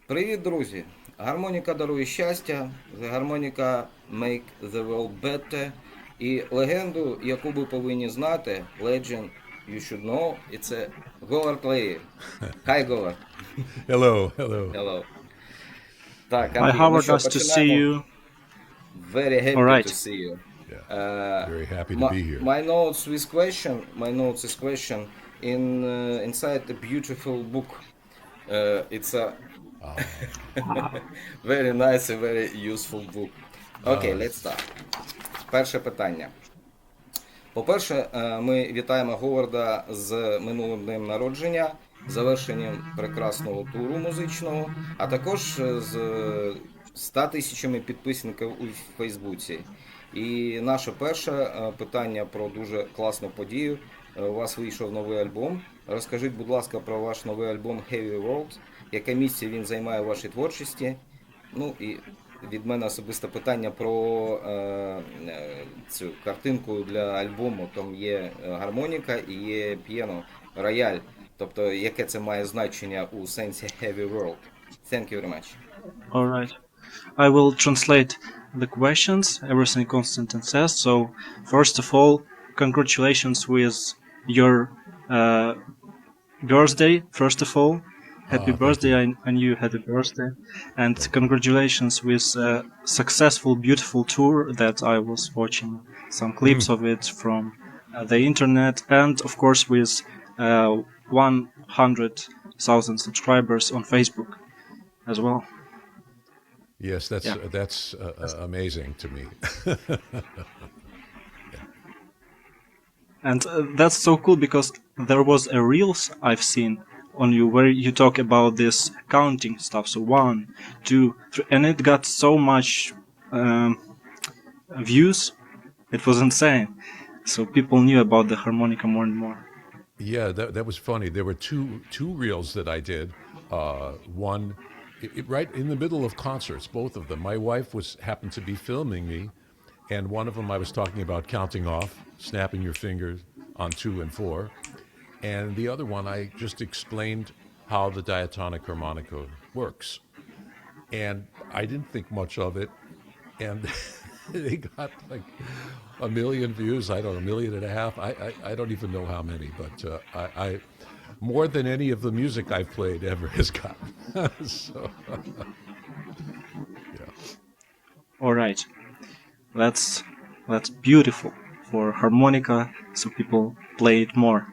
Привіт, друзі! Гармоніка дарує щастя, the harmonica make the world better. І легенду, яку ви повинні знати, legend you should know, it's Говард Леві. Hi, Говард. Hello, hello. Hello. Так, Hi, Андрій, ну Howard. що, Nice to see починаємо. you. Very All happy to right. see you. Yeah, Uh, very happy to be here. my notes is question inside a beautiful book. It's a very nice and very useful book. Okay, let's start. Перше питання. По-перше, ми вітаємо Говарда з минулим днем народження, завершенням прекрасного туру музичного, а також з 100 тисячами підписників у Фейсбуці. І наше перше питання про дуже класну подію. У вас вийшов новий альбом. Розкажіть, будь ласка, про ваш новий альбом Heavy World, яке місце він займає у вашій творчості. Ну і від мене особисте питання про цю картинку для альбому. Там є гармоніка і є піано, рояль. Тобто, яке це має значення у сенсі Heavy World. Thank you very much. All right. I will translate the questions, everything Konstantin says. So, first of all, congratulations with your birthday, first of all. Happy birthday, I knew you had a birthday. And congratulations with a successful, beautiful tour that I was watching some clips of it from the internet. And, of course, with 100,000 subscribers on Facebook as well. Yes, that's amazing to me. And that's so cool because there was a reels I've seen on you where you talk about this counting stuff. So 1, 2, 3, and it got so much views. It was insane. So people knew about the harmonica more and more. Yeah, that was funny. There were two reels that I did. One, right in the middle of concerts, both of them. My wife happened to be filming me, and one of them I was talking about counting off, snapping your fingers on 2 and 4. And the other one, I just explained how the diatonic harmonica works. And I didn't think much of it. And they got like 1 million views. I don't know, 1.5 million. I don't even know how many, but I more than any of the music I've played ever has gotten. So, yeah. All right. That's beautiful for harmonica, so people play it more.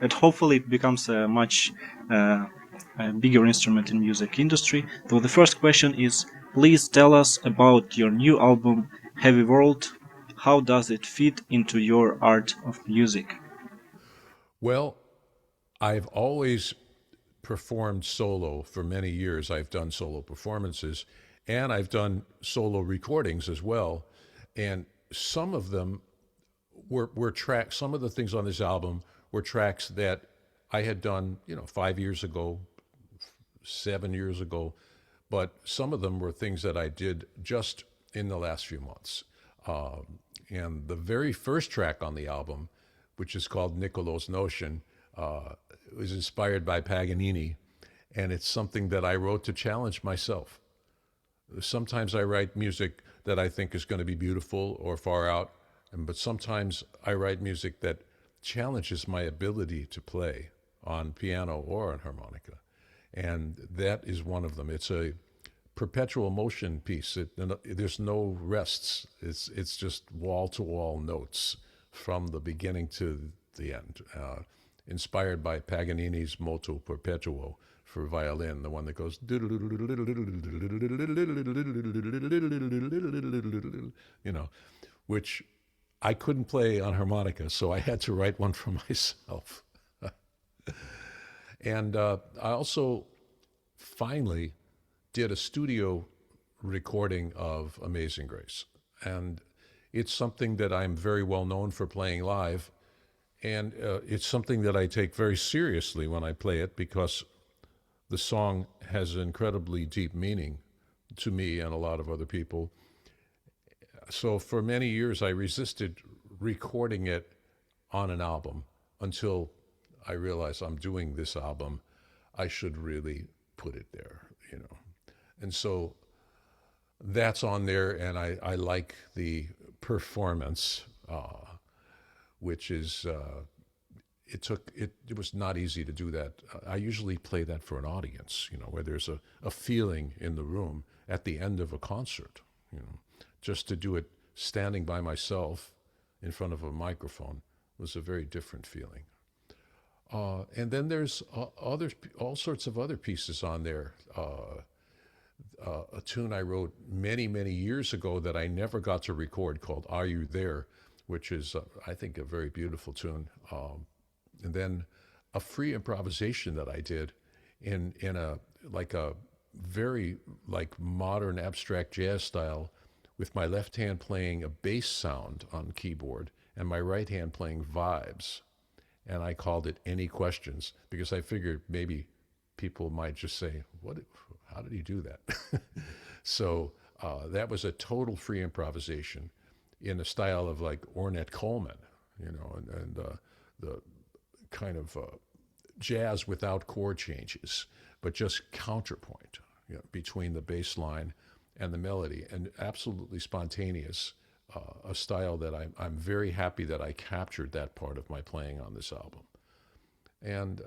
And hopefully it becomes a much a bigger instrument in music industry. So the first question is, please tell us about your new album, Heavy World. How does it fit into your art of music? Well, I've always performed solo for many years. I've done solo performances, and I've done solo recordings as well. And some of them were tracks. Some of the things on this album were tracks that I had done, 5 years ago, 7 years ago. But some of them were things that I did just in the last few months. And the very first track on the album, which is called Nicolo's Notion, was inspired by Paganini. And it's something that I wrote to challenge myself. Sometimes I write music that I think is going to be beautiful or far out, but sometimes I write music that challenges my ability to play on piano or on harmonica. And that is one of them. It's a perpetual motion piece. There's no rests. It's just wall-to-wall notes from the beginning to the end. Inspired by Paganini's Moto Perpetuo for violin, the one that goes, which I couldn't play on harmonica, so I had to write one for myself. And I also finally did a studio recording of Amazing Grace. And it's something that I'm very well known for playing live. And it's something that I take very seriously when I play it because the song has incredibly deep meaning to me and a lot of other people. So for many years, I resisted recording it on an album until I realized I'm doing this album. I should really put it there, you know. And so that's on there, and I like the performance, which is, it was not easy to do that. I usually play that for an audience, you know, where there's a feeling in the room at the end of a concert, you know. Just to do it standing by myself in front of a microphone was a very different feeling. And then there's all sorts of other pieces on there. A tune I wrote many, many years ago that I never got to record called Are You There, which is, I think, a very beautiful tune. And then a free improvisation that I did in a very modern abstract jazz style, with my left hand playing a bass sound on keyboard and my right hand playing vibes. And I called it Any Questions, because I figured maybe people might just say, how did he do that? So that was a total free improvisation in the style of like Ornette Coleman, you know, and the kind of jazz without chord changes, but just counterpoint, you know, between the bass line and the melody, and absolutely spontaneous, a style that I'm very happy that I captured that part of my playing on this album. And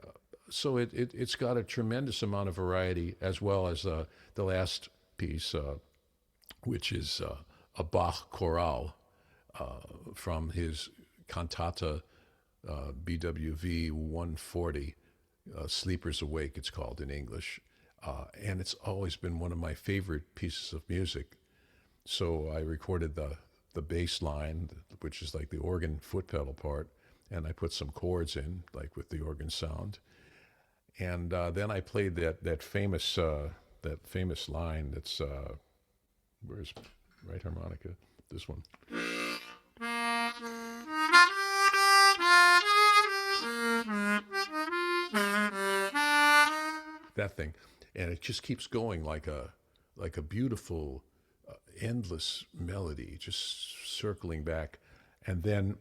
so it's got a tremendous amount of variety, as well as the last piece, which is a Bach chorale from his cantata BWV 140, Sleepers Awake, it's called in English. And it's always been one of my favorite pieces of music. So I recorded the bass line, which is like the organ foot pedal part, and I put some chords in, like with the organ sound. And then I played that famous line that's, where's right harmonica? This one. That thing. And it just keeps going like a beautiful, endless melody, just circling back. And then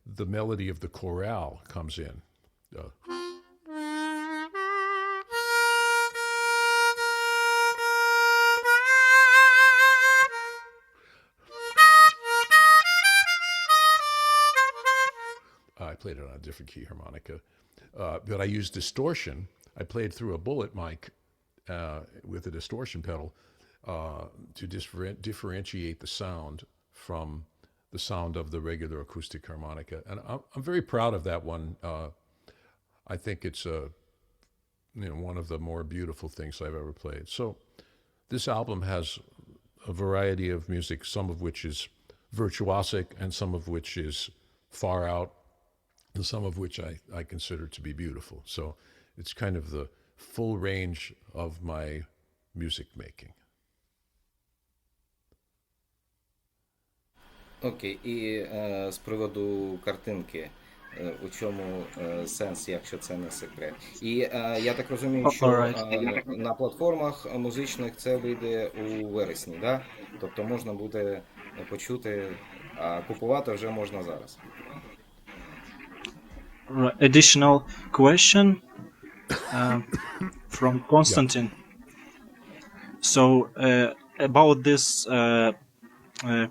the melody of the chorale comes in. I played it on a different key harmonica, but I used distortion. I played through a bullet mic with a distortion pedal to differentiate the sound from the sound of the regular acoustic harmonica. And I'm very proud of that one. I think it's one of the more beautiful things I've ever played. So this album has a variety of music, some of which is virtuosic and some of which is far out, and some of which I consider to be beautiful. So it's kind of the full range of my music making. Окей, і з приводу картинки, у чому сенс, якщо це не секрет? І я так розумію, що на платформах музичних це вийде у вересні, да? Тобто можна буде почути, а купувати вже можна зараз. Additional question from Konstantin. So about this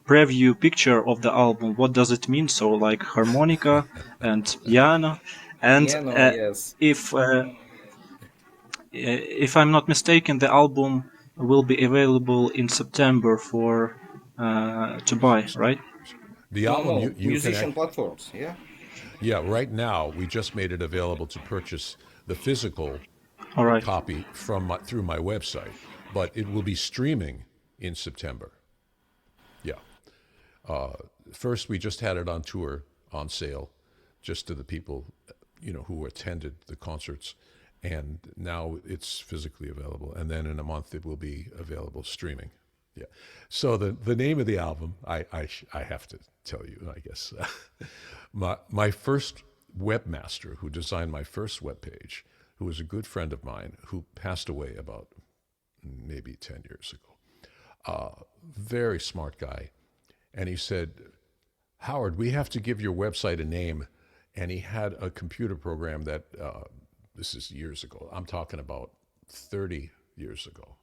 preview picture of the album, what does it mean? So like harmonica and piano, and yes. If I'm not mistaken, the album will be available in September for to buy, right? The album musician platforms, yeah. Yeah, right now we just made it available to purchase the physical copy through my website, but it will be streaming in September. Yeah. First, we just had it on tour, on sale, just to the people, who attended the concerts, and now it's physically available. And then in a month, it will be available streaming. Yeah. So the name of the album, I have to tell you, I guess. My first webmaster who designed my first webpage, who was a good friend of mine, who passed away about maybe 10 years ago. Very smart guy. And he said, Howard, we have to give your website a name. And he had a computer program that, this is years ago, I'm talking about 30 years ago.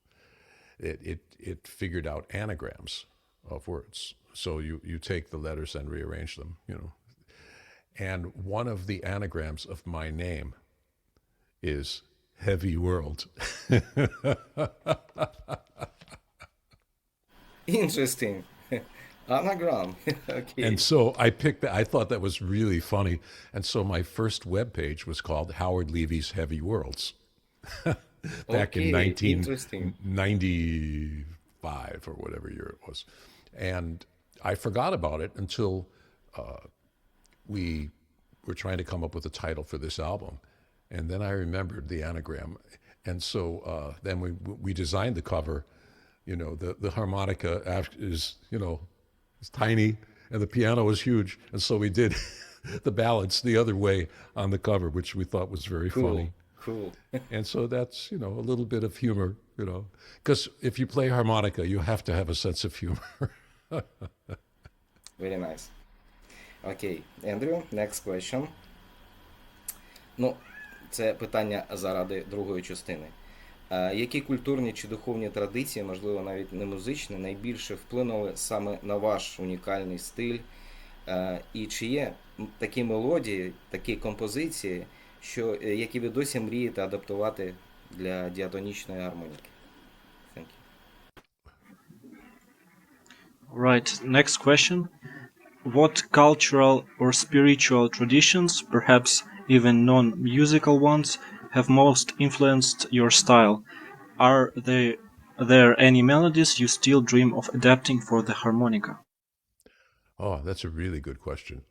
It figured out anagrams of words. So you take the letters and rearrange them, you know. And one of the anagrams of my name is Heavy World. Interesting. Anagram. Okay. And so I picked that. I thought that was really funny. And so my first web page was called Howard Levy's Heavy Worlds back in Okay, interesting. 1995 or whatever year it was. And I forgot about it until we were trying to come up with a title for this album. And then I remembered the anagram. And so then we designed the cover. You know, the harmonica is, you know, it's tiny and the piano is huge. And so we did the ballads the other way on the cover, which we thought was very funny. Cool. And so that's, you know, a little bit of humor, you know, because if you play harmonica, you have to have a sense of humor. Very nice. Окей, Ендрю, next question. Ну, це питання заради другої частини. Які культурні чи духовні традиції, можливо, навіть не музичні, найбільше вплинули саме на ваш унікальний стиль? І чи є такі мелодії, такі композиції, які ви досі мрієте адаптувати для діатонічної гармоніки? Thank you. Right, next question. What cultural or spiritual traditions, perhaps even non-musical ones, have most influenced your style? Are there any melodies you still dream of adapting for the harmonica? Oh, that's a really good question.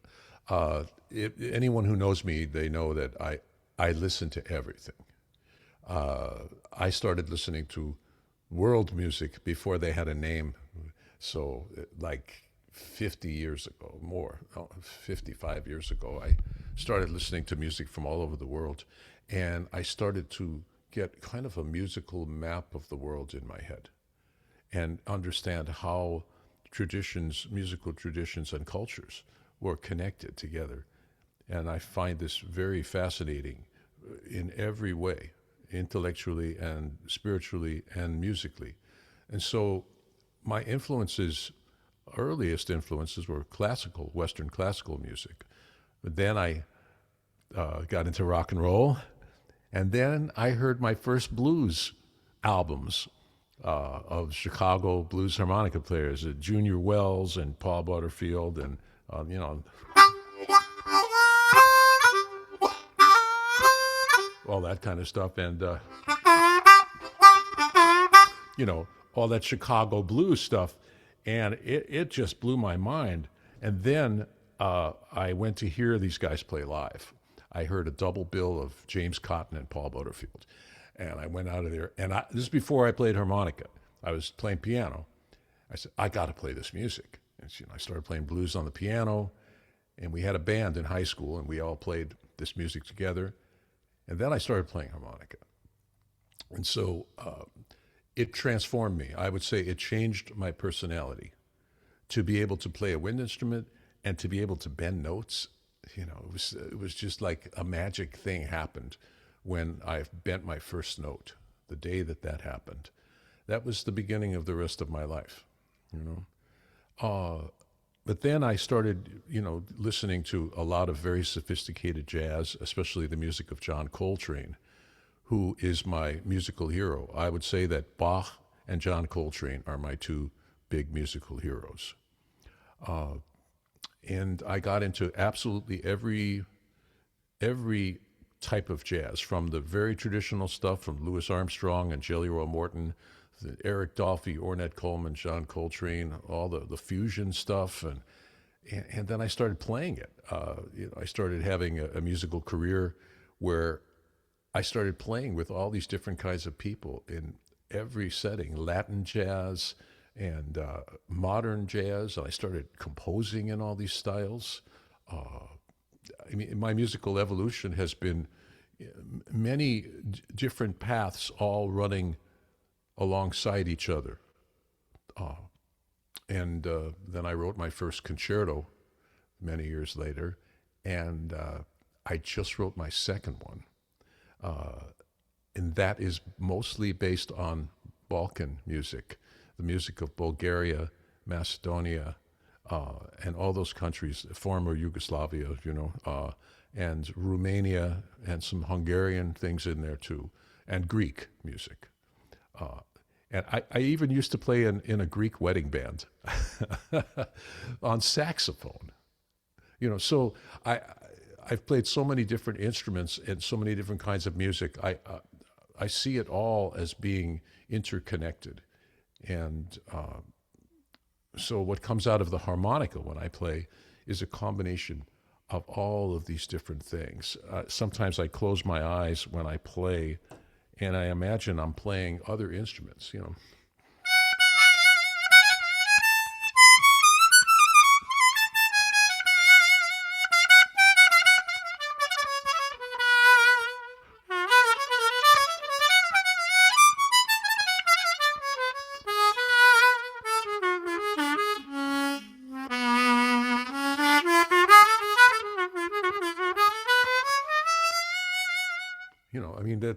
Anyone who knows me, they know that I listen to everything. I started listening to world music before they had a name. So like 50 years ago, 55 years ago, I started listening to music from all over the world. And I started to get kind of a musical map of the world in my head and understand how musical traditions and cultures were connected together. And I find this very fascinating in every way, intellectually and spiritually and musically. And so my earliest influences were classical, Western classical music. But then I got into rock and roll. And then I heard my first blues albums of Chicago blues harmonica players, Junior Wells and Paul Butterfield, and you know, all that kind of stuff, and you know, all that Chicago blues stuff, and it just blew my mind. And then I went to hear these guys play live. I heard a double bill of James Cotton and Paul Butterfield. And I went out of there, and this is before I played harmonica. I was playing piano. I said, I got to play this music. And you know, I started playing blues on the piano, and we had a band in high school, and we all played this music together. And then I started playing harmonica. And so it transformed me. I would say it changed my personality to be able to play a wind instrument and to be able to bend notes. You know, it was just like a magic thing happened when I bent my first note. The day that happened, that was the beginning of the rest of my life. You know, but then I started, you know, listening to a lot of very sophisticated jazz, especially the music of John Coltrane, who is my musical hero. I would say that Bach and John Coltrane are my two big musical heroes. And I got into absolutely every type of jazz, from the very traditional stuff from Louis Armstrong and Jelly Roll Morton, Eric Dolphy, Ornette Coleman, John Coltrane, all the fusion stuff, and then I started playing it. You know, I started having a musical career where I started playing with all these different kinds of people in every setting, Latin jazz and modern jazz, and I started composing in all these styles. I mean, my musical evolution has been many different paths all running alongside each other. And then I wrote my first concerto many years later, and I just wrote my second one. and that is mostly based on Balkan music, the music of Bulgaria, Macedonia, and all those countries, former Yugoslavia, and Romania, and some Hungarian things in there too, and Greek music. And I even used to play in a Greek wedding band on saxophone. So I've played so many different instruments and so many different kinds of music. I see it all as being interconnected. And so what comes out of the harmonica when I play is a combination of all of these different things. Sometimes I close my eyes when I play, and I imagine I'm playing other instruments,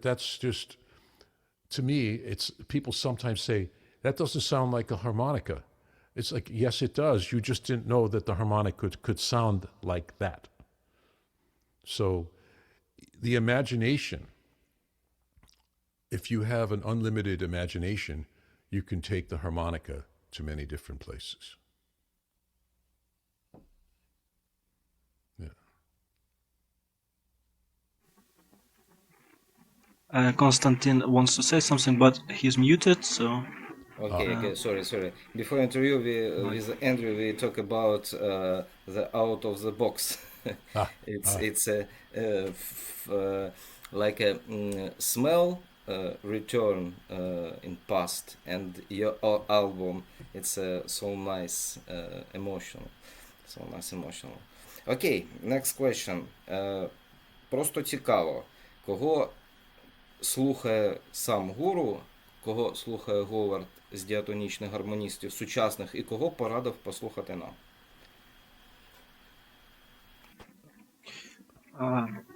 that's just, to me, it's, people sometimes say, that doesn't sound like a harmonica. It's like, yes, it does. You just didn't know that the harmonica could sound like that. So the imagination, if you have an unlimited imagination, you can take the harmonica to many different places. Konstantin wants to say something, but he's muted, so... Okay, sorry. Before interview with Andrew, we talk about the out of the box. It's like a smell return in past, and your album, it's so nice emotional. Okay, next question. Просто цікаво, кого слухає сам гуру, кого слухає Говард з діатонічних гармоністів сучасних і кого порадив послухати нам?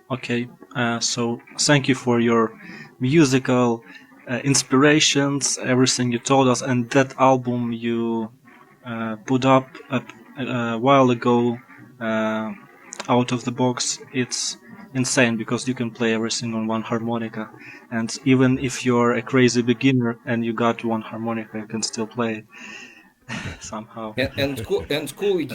Okay, so thank you for your musical inspirations, everything you told us, and that album you put up a while ago, out of the box. It's insane because you can play everything on one harmonica, and even if you're a crazy beginner and you got one harmonica, you can still play somehow. And cool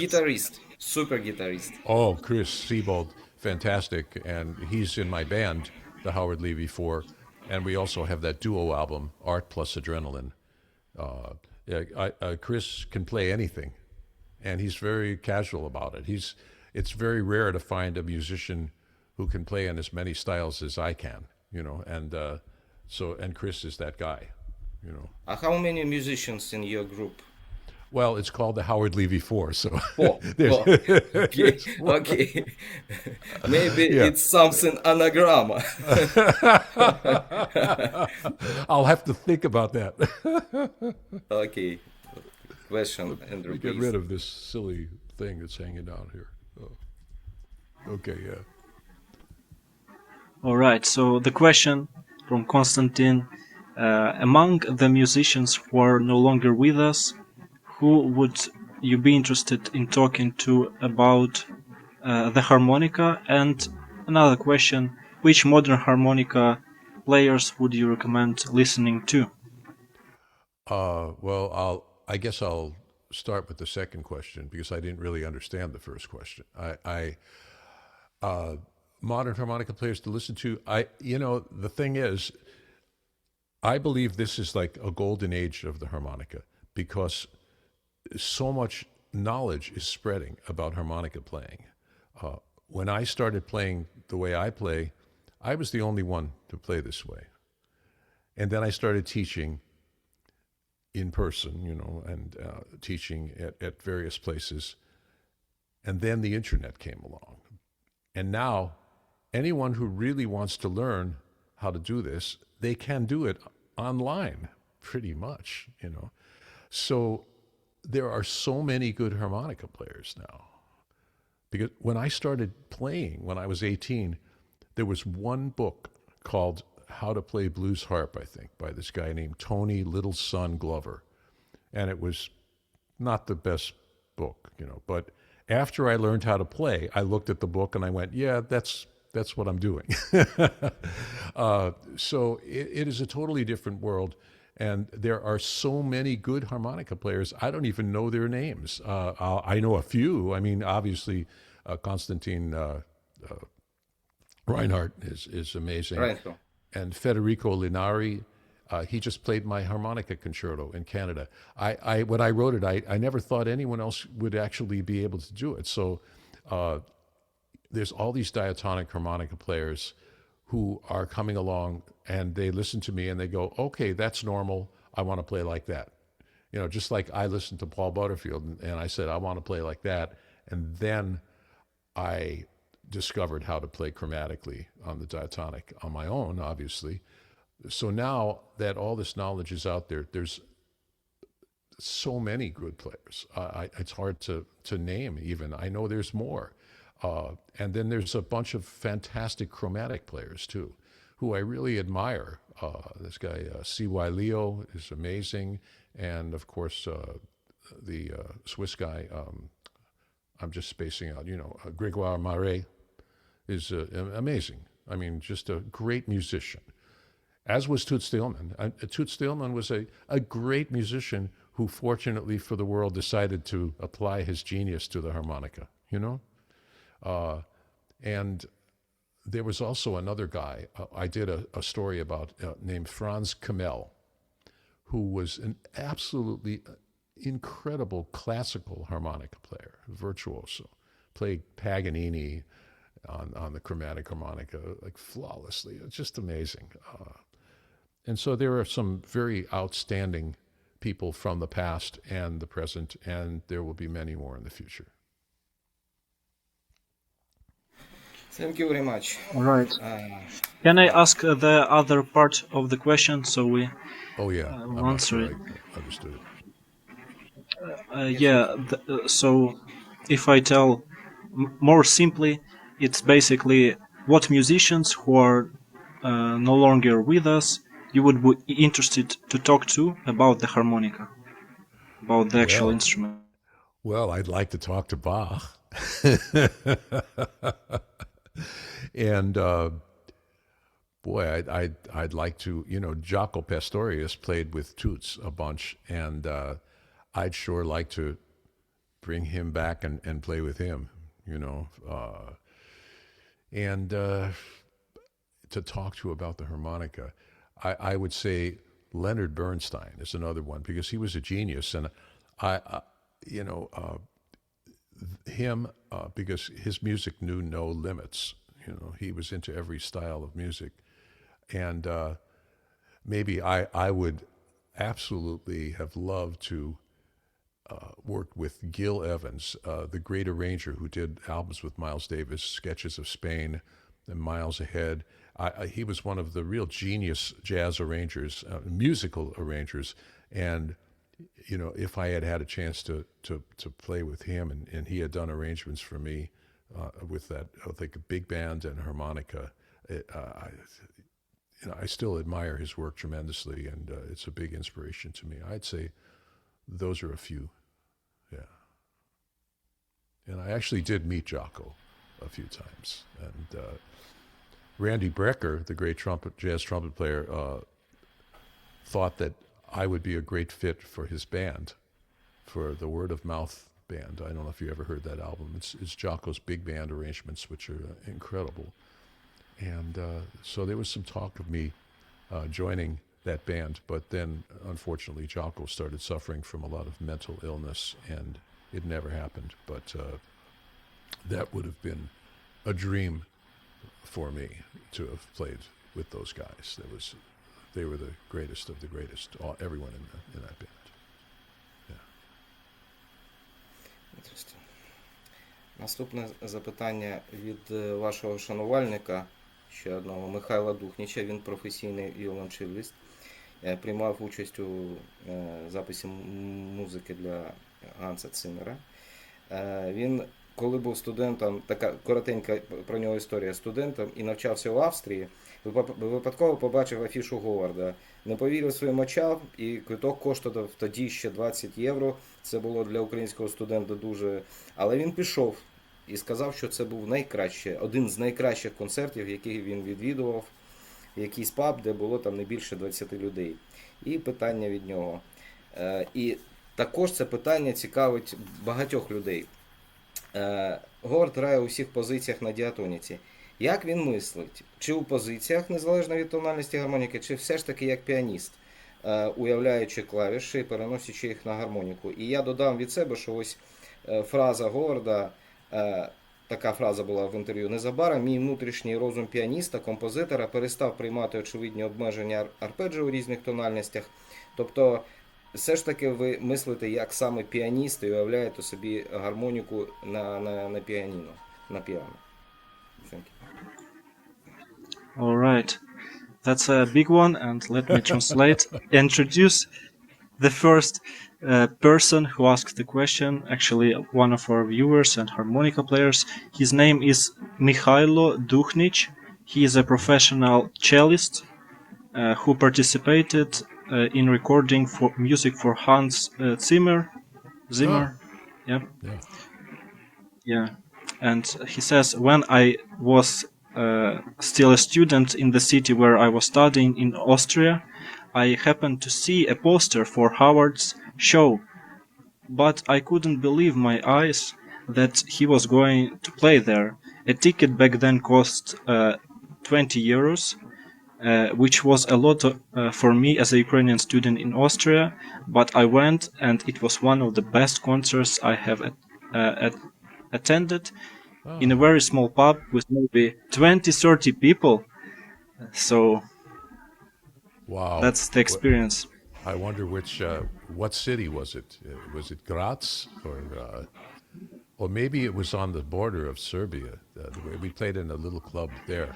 guitarist, super guitarist. Oh, Krys Sіболт, fantastic, and he's in my band, the Howard Levy 4, and we also have that duo album, Art plus Adrenaline. Krys can play anything, and he's very casual about it. It's very rare to find a musician who can play in as many styles as I can, and Krys is that guy, How many musicians in your group? Well, it's called the Howard Levy 4, so... Okay. Maybe it's something anagrama. I'll have to think about that. Okay. Question, Andrew, We get rid of this silly thing that's hanging down here. Oh. Okay, yeah. All right, so the question from Konstantin, among the musicians who are no longer with us, who would you be interested in talking to about the harmonica? And another question, which modern harmonica players would you recommend listening to? Well, I guess I'll start with the second question because I didn't really understand the first question. Modern harmonica players to listen to, the thing is, I believe this is like a golden age of the harmonica because so much knowledge is spreading about harmonica playing. When I started playing the way I play, I was the only one to play this way. And then I started teaching in person, and teaching at various places. And then the internet came along. And now, anyone who really wants to learn how to do this, they can do it online, pretty much, So there are so many good harmonica players now. Because when I started playing, when I was 18, there was one book called How to Play Blues Harp, I think, by this guy named Tony Little Son Glover. And it was not the best book, but after I learned how to play, I looked at the book and I went, yeah, that's what I'm doing. So it is a totally different world. And there are so many good harmonica players, I don't even know their names. I know a few. I mean, obviously, Konstantin Reinhardt is amazing. Right. And Federico Linari, he just played my harmonica concerto in Canada. When I wrote it, I never thought anyone else would actually be able to do it. So there's all these diatonic harmonica players who are coming along and they listen to me and they go, okay, that's normal. I want to play like that. Just like I listened to Paul Butterfield and I said, I want to play like that. And then I discovered how to play chromatically on the diatonic on my own, obviously. So now that all this knowledge is out there, there's so many good players. It's hard to name even. I know there's more. And then there's a bunch of fantastic chromatic players too, who I really admire. This guy, C.Y. Leo, is amazing. And of course, the Swiss guy, I'm just spacing out, Grégoire Marais is amazing. I mean, just a great musician. As was Toots Thielemans. Toots Thielemans was a great musician who, fortunately for the world, decided to apply his genius to the harmonica, And there was also another guy I did a story about named Franz Kamel, who was an absolutely incredible classical harmonica player, virtuoso, played Paganini on the chromatic harmonica like flawlessly. It's just amazing. And so there are some very outstanding people from the past and the present, and there will be many more in the future. Thank you very much. All right. Can I ask the other part of the question so we I'm not answer sure it? I understood it. So if I tell more simply, it's basically what musicians who are no longer with us you would be interested to talk to about the harmonica, about the actual instrument. Well, I'd like to talk to Bach. And boy, I'd like to, Jaco Pastorius played with Toots a bunch, and I'd sure like to bring him back and play with him, and to talk to about the harmonica. I would say Leonard Bernstein is another one because he was a genius, and him because his music knew no limits. He was into every style of music, and maybe I would absolutely have loved to work with Gil Evans, the great arranger who did albums with Miles Davis, Sketches of Spain, and Miles Ahead. He was one of the real genius jazz arrangers, musical arrangers, and if I had had a chance to play with him, and he had done arrangements for me with that, I think, a big band and harmonica, I still admire his work tremendously, and it's a big inspiration to me. I'd say those are a few, yeah. And I actually did meet Jaco a few times, and Randy Brecker, the great jazz trumpet player, thought that I would be a great fit for his band, for the Word of Mouth band. I don't know if you ever heard that album. It's Jaco's big band arrangements, which are incredible. And so there was some talk of me joining that band, but then unfortunately Jaco started suffering from a lot of mental illness, and it never happened. But that would have been a dream for me to have played with those guys. They were the greatest of the greatest. Everyone in that band. Yeah. Interesting. Наступне запитання від вашого шанувальника, ще одного, Михайла Духніча. Він професійний віолончеліст. Приймав участь у записі музики для Ганса Циммера. Він коли був студентом, така коротенька про нього історія, студентом і навчався в Австрії, випадково побачив афішу Говарда. Не повірив своїм очам, і квиток коштував тоді ще 20 євро. Це було для українського студента дуже... Але він пішов і сказав, що це був один з найкращих концертів, який він відвідував, якийсь паб, де було там не більше 20 людей. І питання від нього. І також це питання цікавить багатьох людей. Говард грає у всіх позиціях на діатоніці. Як він мислить? Чи у позиціях, незалежно від тональності гармоніки, чи все ж таки як піаніст, уявляючи клавіші і переносячи їх на гармоніку? І я додам від себе, що ось фраза Говарда, така фраза була в інтерв'ю: незабаром мій внутрішній розум піаніста, композитора перестав приймати очевидні обмеження арпеджіо у різних тональностях. Тобто, все ж таки ви мислите як саме піаніст і уявляєте собі гармоніку на піаніно, на піано. All right. That's a big one, and let me introduce the first person who asked the question, actually one of our viewers and harmonica players. His name is Mikhailo Duhnich. He is a professional cellist who participated in recording for music for Hans Zimmer. Yeah. Yeah. And he says, when I was still a student in the city where I was studying in Austria, I happened to see a poster for Howard's show, but I couldn't believe my eyes that he was going to play there. A ticket back then cost 20 euros, which was a lot for me as a Ukrainian student in Austria, but I went, and it was one of the best concerts I have attended. In a very small pub with maybe 20-30 people. So Wow, that's the experience. I wonder what city was it? Was it Graz or maybe it was on the border of Serbia? We played in a little club there.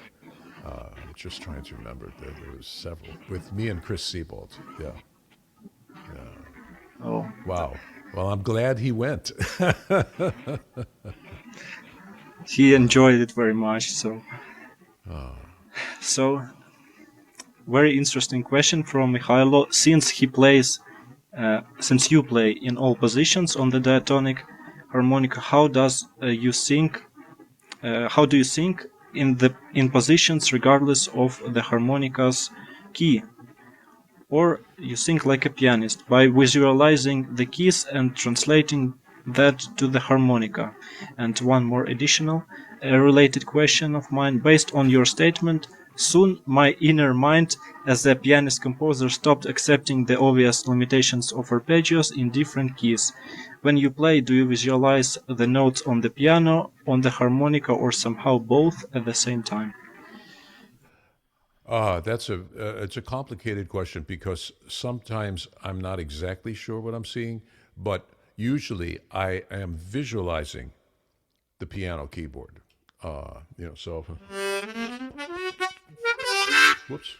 I'm just trying to remember. There was several with me and Chris Sieboldt. Yeah. Oh. Wow. Well, I'm glad he went. He enjoyed it very much. So very interesting question from Mikhailo. Since you play in all positions on the diatonic harmonica, how do you think in positions regardless of the harmonica's key? Or you think like a pianist by visualizing the keys and translating that to the harmonica? And one more additional related question of mine, based on your statement, soon my inner mind as a pianist composer stopped accepting the obvious limitations of arpeggios in different keys. When you play, do you visualize the notes on the piano, on the harmonica, or somehow both at the same time? It's a complicated question because sometimes I'm not exactly sure what I'm seeing, but usually I am visualizing the piano keyboard. So whoops.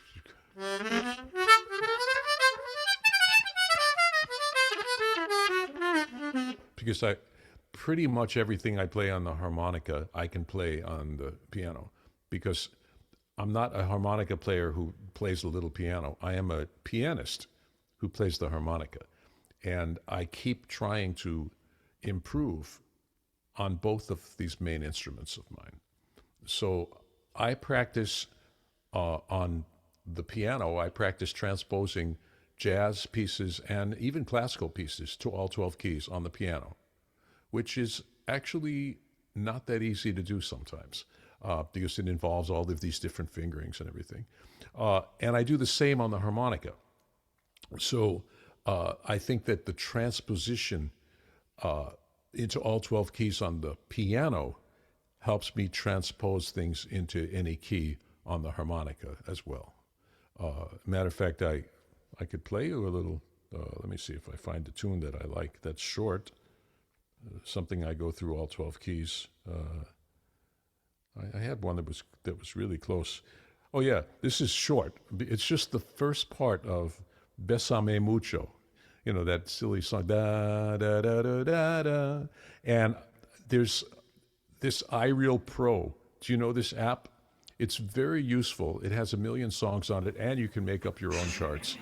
Because pretty much everything I play on the harmonica, I can play on the piano, because I'm not a harmonica player who plays a little piano. I am a pianist who plays the harmonica. And I keep trying to improve on both of these main instruments of mine. So I practice on the piano, I practice transposing jazz pieces and even classical pieces to all 12 keys on the piano, which is actually not that easy to do sometimes because it involves all of these different fingerings and everything. And I do the same on the harmonica. So I think that the transposition into all 12 keys on the piano helps me transpose things into any key on the harmonica as well. Matter of fact, I could play you a little, let me see if I find a tune that I like that's short, something I go through all 12 keys. I had one that was really close. Oh yeah, this is short. It's just the first part of Bésame Mucho. That silly song, da da da da da da. And there's this iReal Pro. Do you know this app? It's very useful. It has 1 million songs on it, and you can make up your own charts.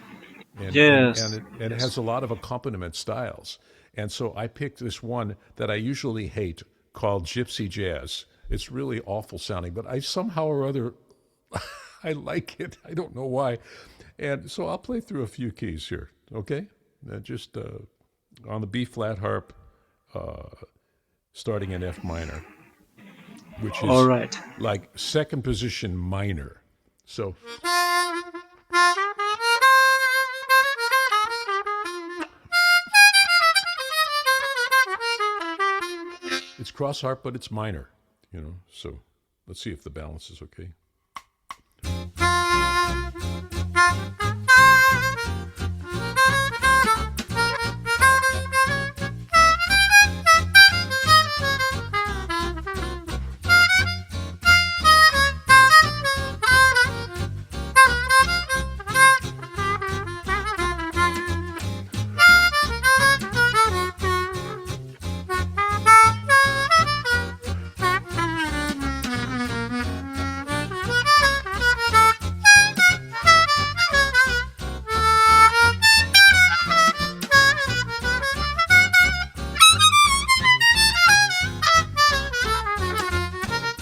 And, Yes. and it has a lot of accompaniment styles. And so I picked this one that I usually hate called Gypsy Jazz. It's really awful sounding, but I somehow or other, I like it. I don't know why. And so I'll play through a few keys here, okay? Just on the B flat harp, starting in F minor, which is All right. like second position minor. So it's cross harp, but it's minor, so let's see if the balance is okay.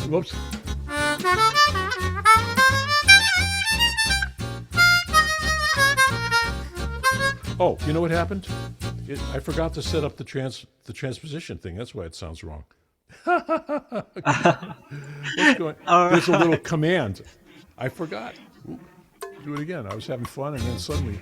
Whoops. Oh, you know what happened? I forgot to set up the transposition thing. That's why it sounds wrong. What's going? There's a little command. I forgot. Ooh, do it again. I was having fun, and then suddenly.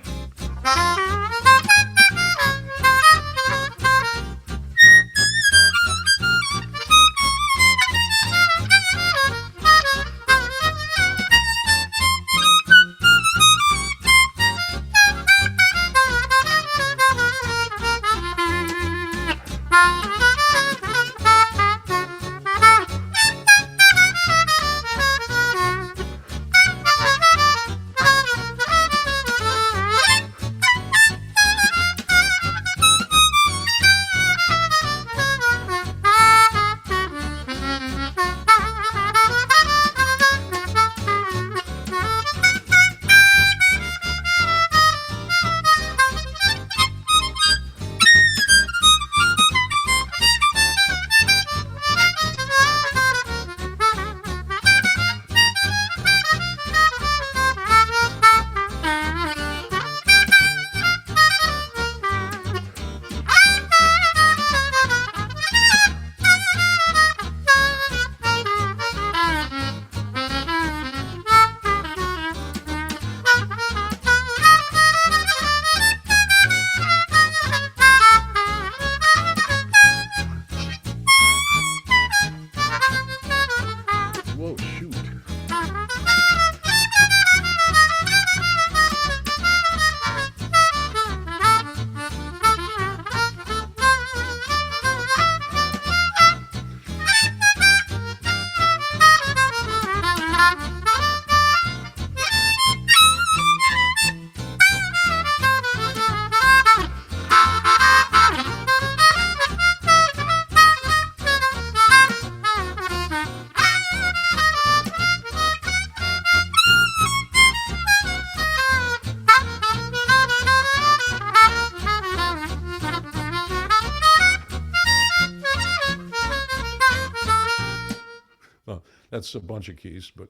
That's a bunch of keys, but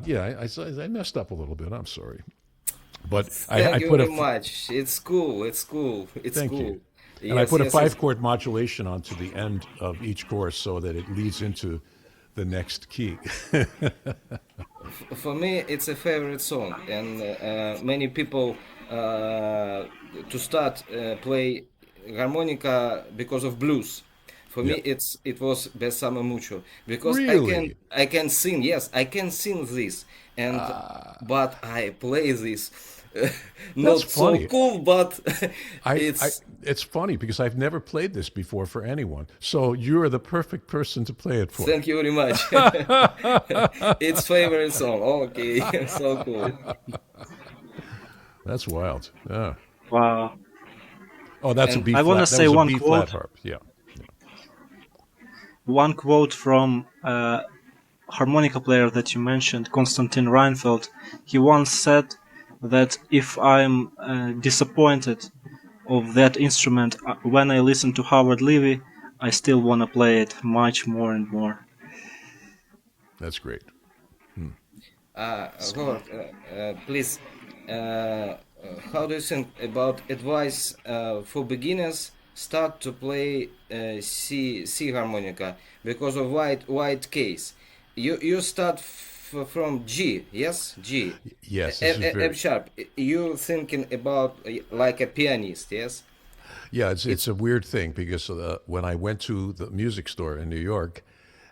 yeah, I messed up a little bit. I'm sorry, but Thank I you put very a much. It's cool. It's cool. It's thank cool. you, and I Yes, put a yes, 5-chord modulation onto the end of each chorus so that it leads into the next key. For me, it's a favorite song, and many people to start play harmonica because of blues. For me, it was Besame Mucho because Really? I can sing. Yes, I can sing this, and but I play this not so funny. cool. But It's funny because I've never played this before for anyone. So you're the perfect person to play it for. thank you very much. It's favorite song. Okay, so cool. That's wild. Yeah. Wow. Oh, that's a And B I flat. wanna That say was a one B flat quote. harp. Yeah. one quote from a harmonica player that you mentioned, Konstantin Reinfeldt. He once said that if I'm disappointed of that instrument, when I listen to Howard Levy, I still want to play it much more and more. That's great. Howard, please, how do you think about advice for beginners start to play C harmonica because of wide case? You start from G, yes, G. Yes, this is very... F sharp. You thinking about like a pianist, yes? Yeah, it's a weird thing because when I went to the music store in New York,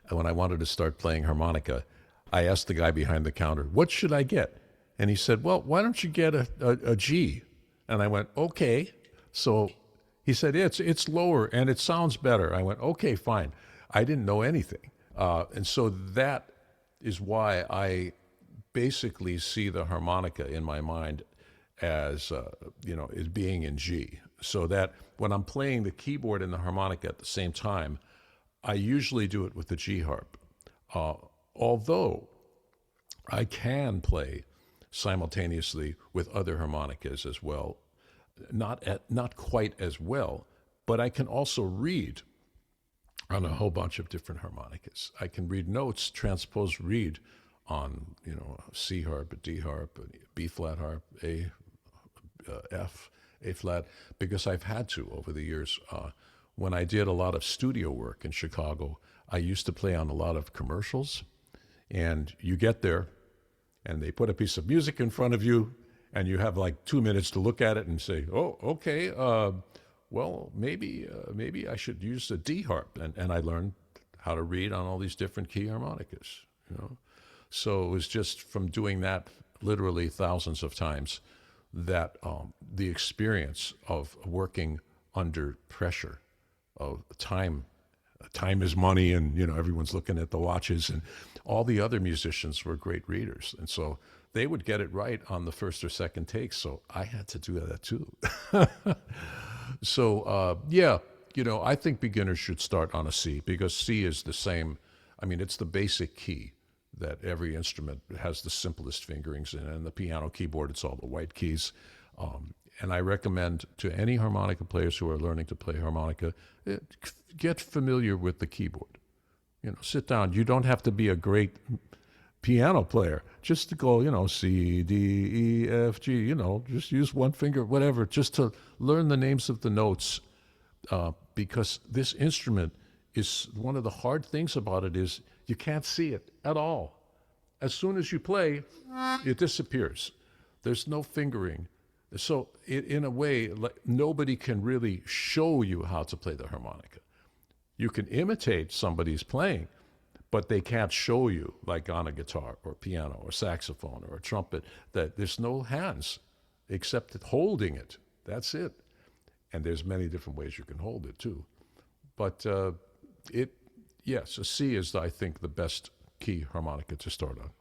when I wanted to start playing harmonica, I asked the guy behind the counter, "What should I get?" And he said, "Well, why don't you get a G?" And I went, "Okay." So he said, "It's lower and it sounds better." I went, "Okay, fine." I didn't know anything, and so that is why I basically see the harmonica in my mind as as being in G. So that when I'm playing the keyboard and the harmonica at the same time, I usually do it with the G harp. Although I can play simultaneously with other harmonicas as well, not quite as well, but I can also read on a whole bunch of different harmonicas. I can read notes, transpose read on a C harp, a D harp, a B flat harp, A, F, A flat, because I've had to over the years. When I did a lot of studio work in Chicago, I used to play on a lot of commercials. And you get there, and they put a piece of music in front of you, and you have like 2 minutes to look at it and say, "Oh, okay. Well, maybe I should use a D harp." And I learned how to read on all these different key harmonicas. So it was just from doing that literally thousands of times that the experience of working under pressure of time is money, and everyone's looking at the watches, and all the other musicians were great readers, and so they would get it right on the first or second take. So I had to do that too. So I think beginners should start on a C because C is the same. I mean, it's the basic key that every instrument has the simplest fingerings in, and the piano keyboard, it's all the white keys. And I recommend to any harmonica players who are learning to play harmonica, get familiar with the keyboard. Sit down. You don't have to be a great piano player. Just to go, C, D, E, F, G, just use one finger, whatever, just to learn the names of the notes. Because this instrument is, one of the hard things about it is you can't see it at all. As soon as you play, it disappears. There's no fingering. So in a way, nobody can really show you how to play the harmonica. You can imitate somebody's playing, but they can't show you, like on a guitar or piano or saxophone or a trumpet, that there's no hands except holding it. That's it. And there's many different ways you can hold it too. But yes, a C is, I think, the best key harmonica to start on.